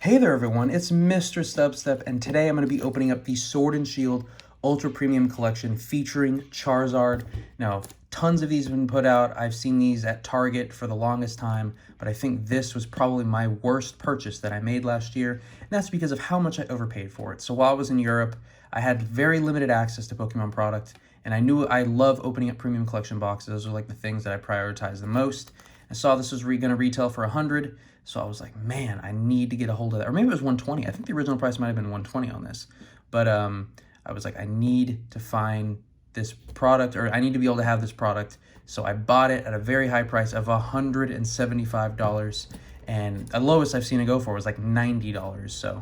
Hey there everyone, it's MisterStubstep, and today I'm going to be opening up the Sword and Shield Ultra Premium Collection featuring Charizard. Now, tons of these have been put out. I've seen these at Target for the longest time, but I think this was probably my worst purchase that I made last year, and that's because of how much I overpaid for it. So while I was in Europe, I had very limited access to Pokemon product, and I knew I love opening up premium collection boxes. Those are like the things that I prioritize the most. I saw this was going to retail for $100, so I was like, man, I need to get a hold of that. Or maybe it was $120. I think the original price might have been $120 on this. But I was like, I need to find this product, or I need to be able to have this product. So I bought it at a very high price of $175. And the lowest I've seen it go for was like $90. So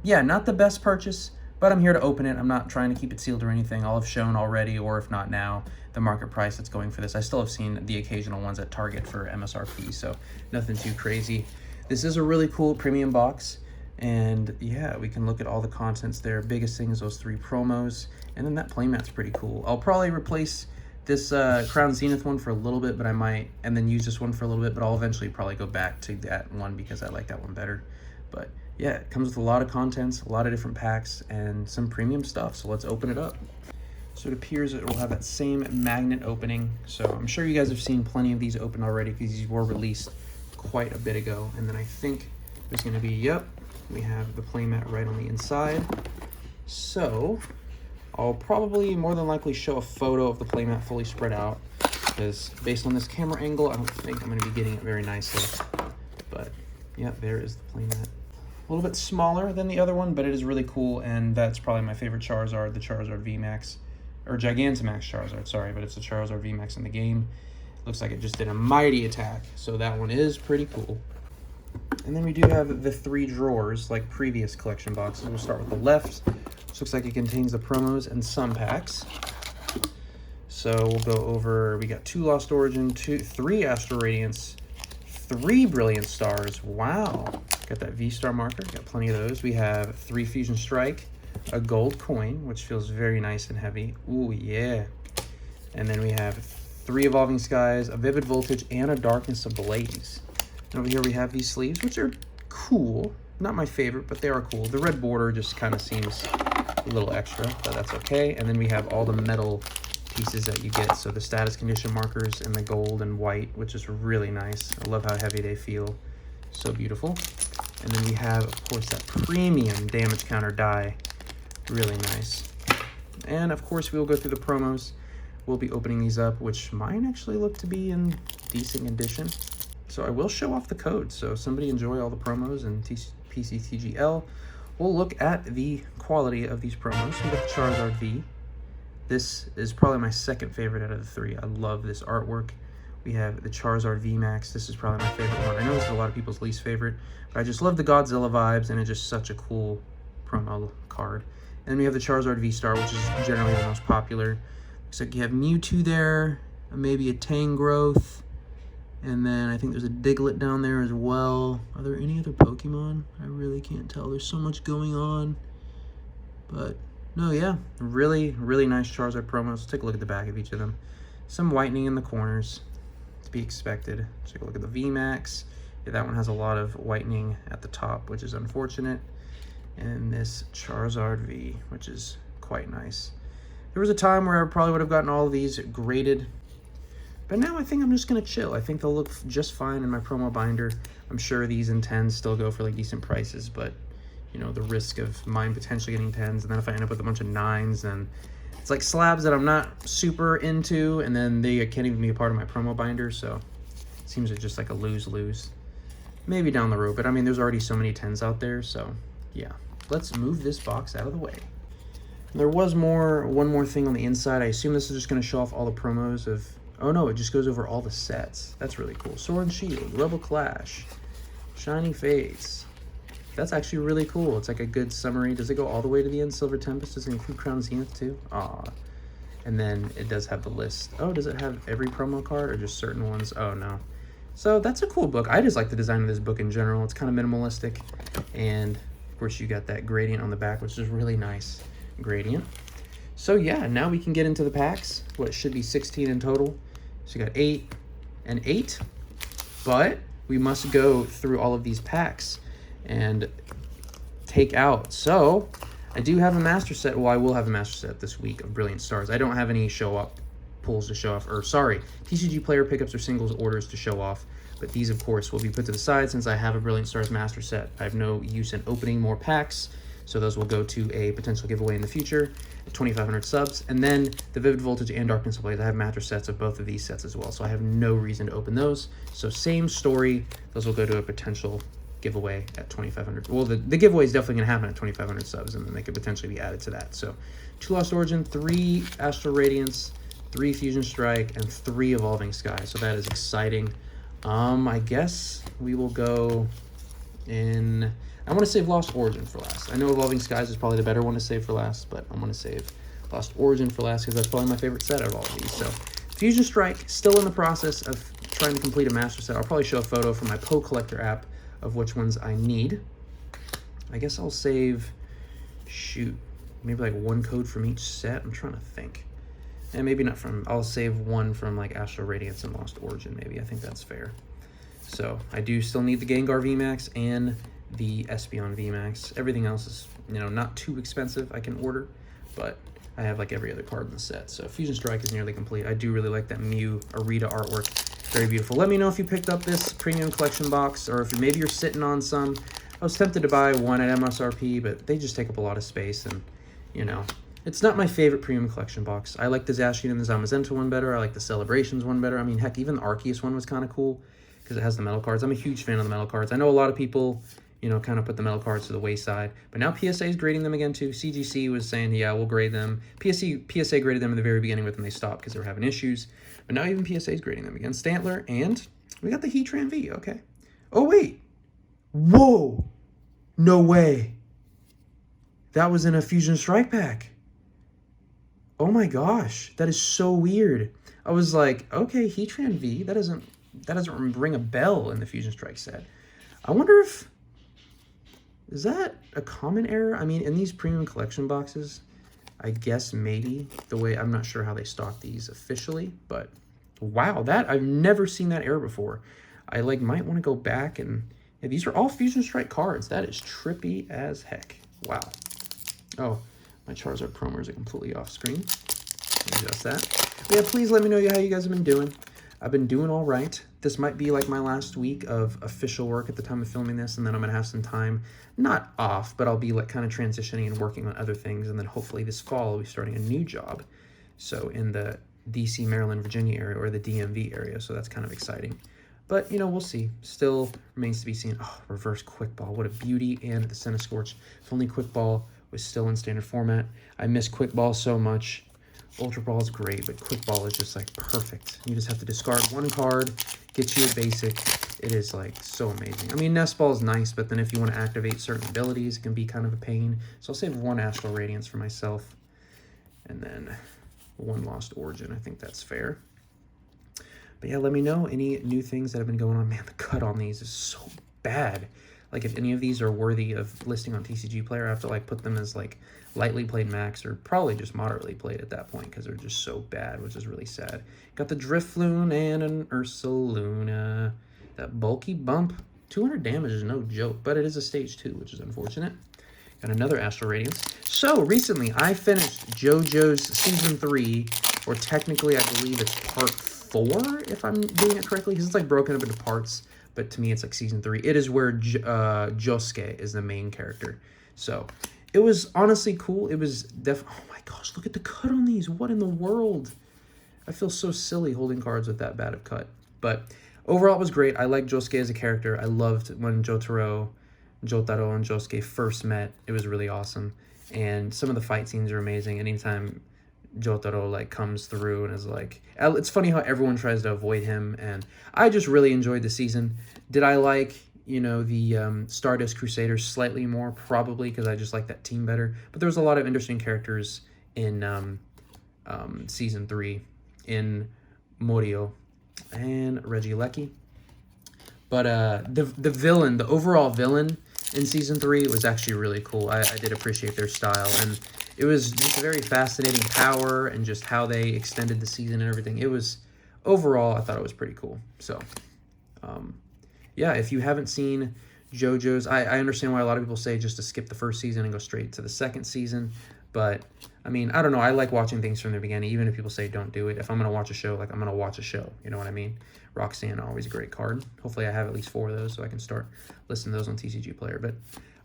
yeah, not the best purchase, but I'm here to open it. I'm not trying to keep it sealed or anything. I'll have shown already, or if not now, the market price that's going for this. I still have seen the occasional ones at Target for MSRP, so nothing too crazy. This is a really cool premium box, and yeah, we can look at all the contents there. Biggest thing is those 3 promos, and then that playmat's pretty cool. I'll probably replace this Crown Zenith one for a little bit, but I might, and then use this one for a little bit, but I'll eventually probably go back to that one because I like that one better. But yeah, it comes with a lot of contents, a lot of different packs, and some premium stuff, so let's open it up. So it appears it will have that same magnet opening. So I'm sure you guys have seen plenty of these open already because these were released quite a bit ago. And then I think there's going to be, yep, we have the playmat right on the inside. So I'll probably more than likely show a photo of the playmat fully spread out, because based on this camera angle, I don't think I'm going to be getting it very nicely. But yeah, there is the playmat. A little bit smaller than the other one, but it is really cool, and that's probably my favorite Charizard, the Charizard VMAX, or Gigantamax Charizard, sorry, but it's the Charizard VMAX in the game. Looks like it just did a mighty attack, so that one is pretty cool. And then we do have the 3 drawers, like previous collection boxes. We'll start with the left, which looks like it contains the promos and some packs. So we'll go over, we got 2 Lost Origin, 3 Astral Radiance, 3 Brilliant Stars, wow. Got that VSTAR marker, got plenty of those. We have 3 Fusion Strike, a gold coin, which feels very nice and heavy. Ooh, yeah. And then we have 3 Evolving Skies, a Vivid Voltage, and a Darkness Ablaze. And over here we have these sleeves, which are cool. Not my favorite, but they are cool. The red border just kind of seems a little extra, but that's okay. And then we have all the metal pieces that you get. So the status condition markers and the gold and white, which is really nice. I love how heavy they feel. So beautiful. And then we have, of course, that premium damage counter die. Really nice. And of course, we will go through the promos. We'll be opening these up, which mine actually look to be in decent condition. So I will show off the code. So if somebody enjoy all the promos and PCTGL, we'll look at the quality of these promos. We got the Charizard V. This is probably my second favorite out of the 3. I love this artwork. We have the Charizard VMAX. This is probably my favorite one. I know this is a lot of people's least favorite, but I just love the Godzilla vibes, and it's just such a cool promo card. And then we have the Charizard V-Star, which is generally the most popular. Looks like you have Mewtwo there, maybe a Tangrowth, and then I think there's a Diglett down there as well. Are there any other Pokemon? I really can't tell. There's so much going on. But no, yeah, really, really nice Charizard promos. Let's take a look at the back of each of them. Some whitening in the corners, to be expected. Take a look at the VMAX. Yeah, that one has a lot of whitening at the top, which is unfortunate. And this Charizard V, which is quite nice. There was a time where I probably would have gotten all of these graded, but now I think I'm just going to chill. I think they'll look just fine in my promo binder. I'm sure these in 10s still go for like decent prices, but you know, the risk of mine potentially getting 10s, and then if I end up with a bunch of 9s, then it's like slabs that I'm not super into, and then they can't even be a part of my promo binder, so it seems like just like a lose-lose. Maybe down the road, but I mean, there's already so many 10s out there, so yeah. Let's move this box out of the way. There was one more thing on the inside. I assume this is just going to show off all the promos of... Oh no, it just goes over all the sets. That's really cool. Sword and Shield, Rebel Clash, Shiny Face. That's actually really cool. It's like a good summary. Does it go all the way to the end? Silver Tempest? Does it include Crown Zenith too? Aw. And then it does have the list. Oh, does it have every promo card or just certain ones? Oh no. So that's a cool book. I just like the design of this book in general. It's kind of minimalistic, and of course, you got that gradient on the back, which is really nice gradient. So yeah, now we can get into the packs. What should be 16 in total. So you got 8 and 8, but we must go through all of these packs. and take out. So I do have a master set. Well, I will have a master set this week of Brilliant Stars. I don't have any show up pulls to show off, or sorry, TCG player pickups or singles orders to show off. But these, of course, will be put to the side since I have a Brilliant Stars master set. I have no use in opening more packs, so those will go to a potential giveaway in the future at 2,500 subs. And then the Vivid Voltage and Darkness Ablaze, I have master sets of both of these sets as well, so I have no reason to open those. So same story, those will go to a potential giveaway at 2,500. Well, the giveaway is definitely going to happen at 2,500 subs, and then they could potentially be added to that. So 2 Lost Origin, 3 Astral Radiance, 3 Fusion Strike, and 3 Evolving Sky. So that is exciting. I guess we will go in... I want to save Lost Origin for last. I know Evolving Skies is probably the better one to save for last, but I'm going to save Lost Origin for last because that's probably my favorite set out of all of these. So Fusion Strike, still in the process of trying to complete a master set. I'll probably show a photo from my Poe Collector app of which ones I need. I guess I'll save, shoot, maybe like 1 code from each set. I'm trying to think. And maybe not from, I'll save 1 from like Astral Radiance and Lost Origin maybe. I think that's fair. So I do still need the Gengar VMAX and the Espeon VMAX. Everything else is, you know, not too expensive. I can order, but I have like every other card in the set. So Fusion Strike is nearly complete. I do really like that Mew Arita artwork. Very beautiful. Let me know if you picked up this premium collection box, or if maybe you're sitting on some. I was tempted to buy one at MSRP, but they just take up a lot of space, and you know, it's not my favorite premium collection box. I like the Zacian and the Zamazenta one better. I like the Celebrations one better. I mean, heck, even the Arceus one was kind of cool because it has the metal cards. I'm a huge fan of the metal cards. I know a lot of people, you know, kind of put the metal cards to the wayside, but now PSA is grading them again too. CGC was saying, yeah, we'll grade them. PSA graded them in the very beginning, but then they stopped because they were having issues. But now even PSA is grading them again. Stantler, and we got the Heatran V, okay. Oh, wait. Whoa. No way. That was in a Fusion Strike pack. Oh my gosh, that is so weird. I was like, okay, Heatran V, that doesn't ring a bell in the Fusion Strike set. I wonder if, is that a common error? I mean, in these premium collection boxes, I guess maybe the way, I'm not sure how they stock these officially, but wow, that, I've never seen that error before. I like might want to go back and, yeah, these are all Fusion Strike cards. That is trippy as heck. Wow. Oh, my Charizard promos are completely off screen. Adjust that. But yeah, please let me know how you guys have been doing. I've been doing all right. This might be like my last week of official work at the time of filming this, and then I'm going to have some time, not off, but I'll be like kind of transitioning and working on other things, and then hopefully this fall I'll be starting a new job. So in the DC, Maryland, Virginia area, or the DMV area, so that's kind of exciting. But, you know, we'll see. Still remains to be seen. Oh, reverse Quick Ball. What a beauty. And the Centiskorch. If only Quick Ball was still in standard format. I miss Quick Ball so much. Ultra Ball is great, but Quick Ball is just, like, perfect. You just have to discard 1 card, get you a basic. It is, like, so amazing. I mean, Nest Ball is nice, but then if you want to activate certain abilities, it can be kind of a pain. So I'll save 1 Astral Radiance for myself. And then 1 Lost Origin. I think that's fair. But yeah, let me know any new things that have been going on. Man, the cut on these is so bad. Like, if any of these are worthy of listing on TCG Player, I have to, like, put them as, like, lightly played max, or probably just moderately played at that point, because they're just so bad, which is really sad. Got the Drifloon and an Ursaluna. That bulky bump. 200 damage is no joke, but it is a stage 2, which is unfortunate. Got another Astral Radiance. So, recently, I finished JoJo's Season 3, or technically, I believe it's Part 4, if I'm doing it correctly, because it's like broken up into parts, but to me it's like Season 3. It is where Josuke is the main character. So it was honestly cool. It was oh my gosh, look at the cut on these. What in the world? I feel so silly holding cards with that bad of cut. But overall it was great. I like Josuke as a character. I loved when Jotaro and Josuke first met. It was really awesome. And some of the fight scenes are amazing. Anytime Jotaro like comes through and is like, it's funny how everyone tries to avoid him, and I just really enjoyed the season. Did I like, you know, the Stardust Crusaders slightly more? Probably, because I just like that team better. But there was a lot of interesting characters in Season 3, in Morio and Regieleki. But the villain, the overall villain in Season 3 was actually really cool. I did appreciate their style, and it was just a very fascinating power, and just how they extended the season and everything. It was, overall, I thought it was pretty cool. So, yeah, if you haven't seen JoJo's. I understand why a lot of people say just to skip the first season and go straight to the second season. But, I mean, I don't know. I like watching things from the beginning, even if people say don't do it. If I'm going to watch a show, like, I'm going to watch a show. You know what I mean? Roxanne, always a great card. Hopefully I have at least 4 of those so I can start listening to those on TCG Player. But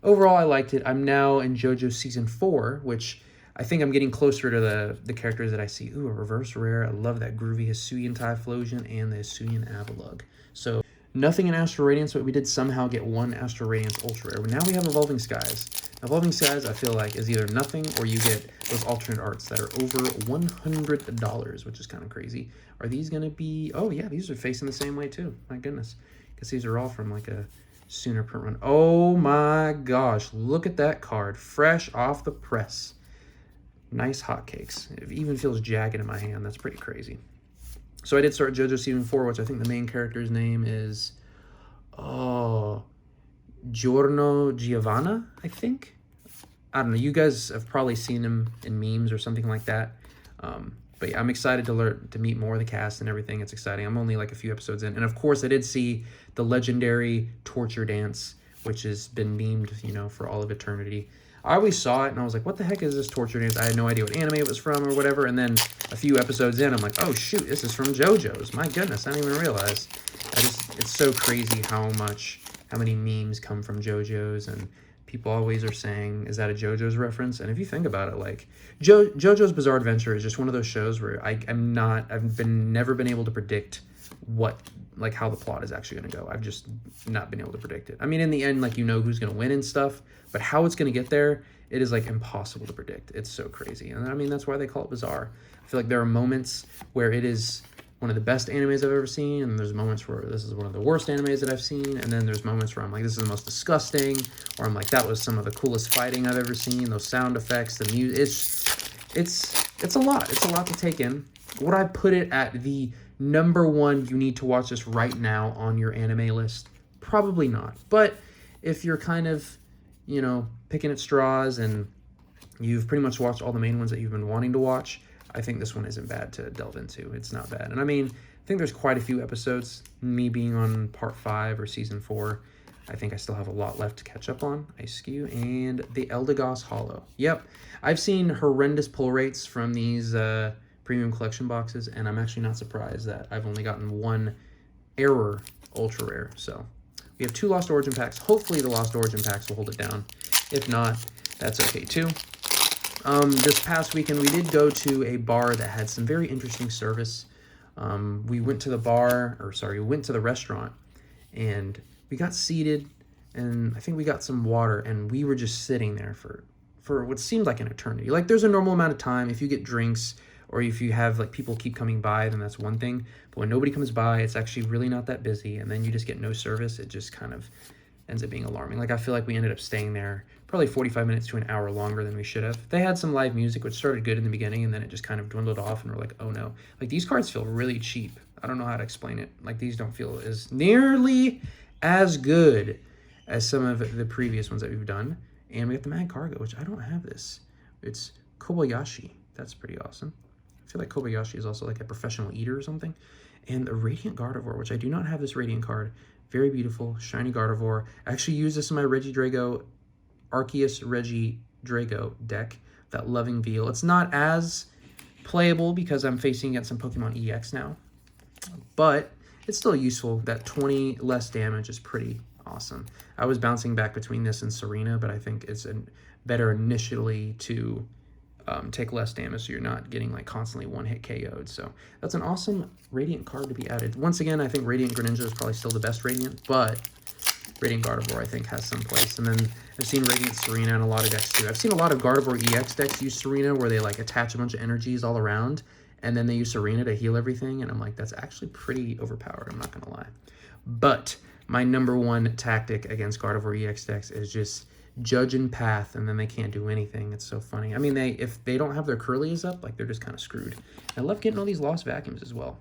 overall, I liked it. I'm now in JoJo Season 4, which I think I'm getting closer to the characters that I see. Ooh, a reverse rare. I love that groovy Hisuian Typhlosion and the Hisuian Avalugg. So, nothing in Astral Radiance, but we did somehow get 1 Astral Radiance Ultra Rare. But now we have Evolving Skies. Evolving Skies, I feel like, is either nothing or you get those alternate arts that are over $100, which is kind of crazy. Are these going to be... Oh, yeah, these are facing the same way, too. My goodness. Because these are all from, like, a sooner print run. Oh, my gosh. Look at that card. Fresh off the press. Nice hotcakes. It even feels jagged in my hand. That's pretty crazy. So I did start JoJo Season 4, which I think the main character's name is... Oh... Giorno Giovanna, I think. I don't know. You guys have probably seen him in memes or something like that. But yeah, I'm excited to meet more of the cast and everything. It's exciting. I'm only like a few episodes in. And of course, I did see the legendary Torture Dance, which has been memed, you know, for all of eternity. I always saw it and I was like, what the heck is this Torture Dance? I had no idea what anime it was from or whatever. And then a few episodes in, I'm like, oh shoot, this is from JoJo's. My goodness, I didn't even realize. It's so crazy how many memes come from JoJo's, and people always are saying, is that a JoJo's reference? And if you think about it, like, JoJo's Bizarre Adventure is just one of those shows where I've never been able to predict how the plot is actually going to go. I've just not been able to predict it. I mean, in the end, like, you know who's going to win and stuff, but how it's going to get there, it is, like, impossible to predict. It's so crazy. And I mean, that's why they call it bizarre. I feel like there are moments where it is one of the best animes I've ever seen, and there's moments where this is one of the worst animes that I've seen, and then there's moments where I'm like, this is the most disgusting, or I'm like, that was some of the coolest fighting I've ever seen, those sound effects, the music, it's a lot. It's a lot to take in. Would I put it at the #1, you need to watch this right now on your anime list? Probably not. But if you're kind of, you know, picking at straws and you've pretty much watched all the main ones that you've been wanting to watch, I think this one isn't bad to delve into. It's not bad. And I mean, I think there's quite a few episodes. Me being on part 5 or season 4, I think I still have a lot left to catch up on. Ice Skew and the Eldegoss Hollow. Yep. I've seen horrendous pull rates from these premium collection boxes, and I'm actually not surprised that I've only gotten 1 error ultra rare. So we have 2 Lost Origin packs. Hopefully the Lost Origin packs will hold it down. If not, that's okay too. This past weekend, we did go to a bar that had some very interesting service. We went to the restaurant, and we got seated, and I think we got some water, and we were just sitting there for what seemed like an eternity. Like, there's a normal amount of time. If you get drinks, or if you have, like, people keep coming by, then that's one thing. But when nobody comes by, it's actually really not that busy, and then you just get no service. It just kind of ends up being alarming. Like, I feel like we ended up staying there probably 45 minutes to an hour longer than we should have. They had some live music, which started good in the beginning, and then it just kind of dwindled off, and we're like, oh no. Like, these cards feel really cheap. I don't know how to explain it. Like, these don't feel as nearly as good as some of the previous ones that we've done. And we have the Mad Cargo, which I don't have this. It's Kobayashi. That's pretty awesome. I feel like Kobayashi is also like a professional eater or something. And the Radiant Gardevoir, which I do not have this Radiant card. Very beautiful, shiny Gardevoir. I actually use this in my Regidrago, Arceus Regidrago deck, that Loving Veil. It's not as playable because I'm facing against some Pokemon EX now, but it's still useful. That 20 less damage is pretty awesome. I was bouncing back between this and Serena, but I think it's better initially to take less damage so you're not getting like constantly one-hit KO'd. So that's an awesome Radiant card to be added. Once again, I think Radiant Greninja is probably still the best Radiant, but Radiant Gardevoir I think has some place. And then I've seen Radiant Serena in a lot of decks too. I've seen a lot of Gardevoir EX decks use Serena where they like attach a bunch of energies all around and then they use Serena to heal everything, and I'm like, that's actually pretty overpowered, I'm not gonna lie. But my #1 tactic against Gardevoir EX decks is just Judge and Path, and then they can't do anything. It's so funny. I mean, if they don't have their Curlies up, like, they're just kind of screwed. I love getting all these Lost Vacuums as well.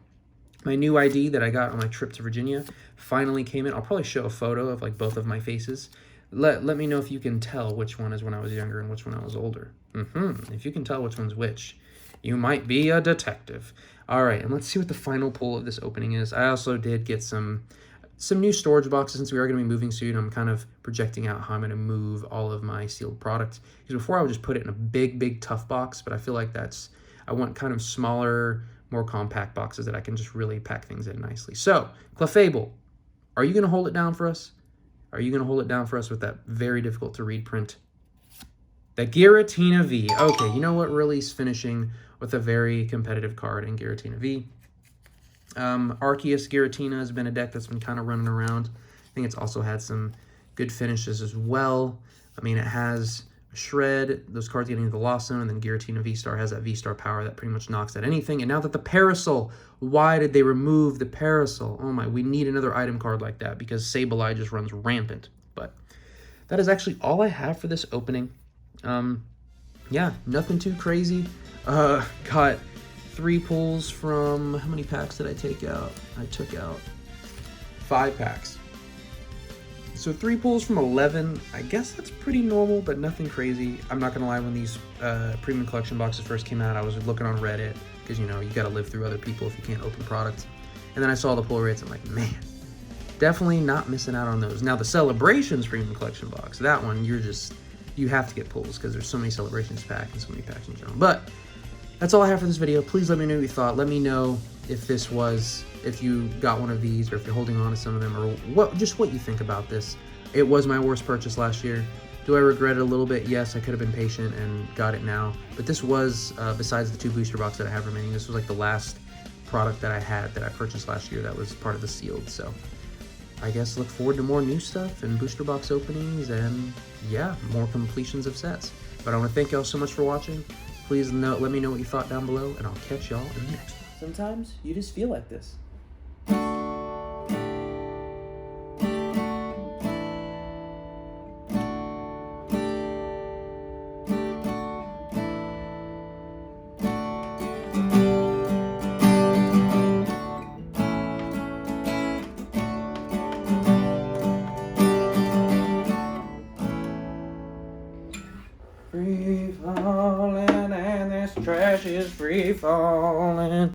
My new ID that I got on my trip to Virginia finally came in. I'll probably show a photo of like both of my faces. Let me know if you can tell which one is when I was younger and which one I was older. If you can tell which one's which, you might be a detective. All right, and let's see what the final pull of this opening is. I also did get some some new storage boxes since we are going to be moving soon. I'm kind of projecting out how I'm going to move all of my sealed products. Because before I would just put it in a big, tough box, but I feel like I want kind of smaller, more compact boxes that I can just really pack things in nicely. So, Clefable, are you going to hold it down for us? Are you going to hold it down for us with that very difficult to read print? The Giratina V. Okay, you know what? Really is finishing with a very competitive card in Giratina V. Arceus Giratina has been a deck that's been kind of running around. I think it's also had some good finishes as well. I mean, it has Shred, those cards getting into the Lost Zone, and then Giratina VSTAR has that VSTAR power that pretty much knocks at anything. And now that the Parasol, why did they remove the Parasol? Oh my, we need another item card like that because Sableye just runs rampant. But that is actually all I have for this opening. Yeah, nothing too crazy. Got 3 pulls from, how many packs did I take out? I took out 5 packs. So 3 pulls from 11. I guess that's pretty normal, but nothing crazy. I'm not gonna lie, when these premium collection boxes first came out, I was looking on Reddit, because you know, you gotta live through other people if you can't open products. And then I saw the pull rates, I'm like, man, definitely not missing out on those. Now the Celebrations premium collection box, that one, you have to get pulls, because there's so many Celebrations packs and so many packs in general. But that's all I have for this video. Please let me know what you thought. Let me know if you got one of these, or if you're holding on to some of them, or just what you think about this. It was my worst purchase last year. Do I regret it a little bit? Yes, I could have been patient and got it now. But this was, besides the 2 booster boxes that I have remaining, this was like the last product that I had that I purchased last year that was part of the sealed. So I guess look forward to more new stuff and booster box openings and, yeah, more completions of sets. But I want to thank y'all so much for watching. Please let me know what you thought down below, and I'll catch y'all in the next one. Sometimes you just feel like this. Free falling, and this trash is free falling.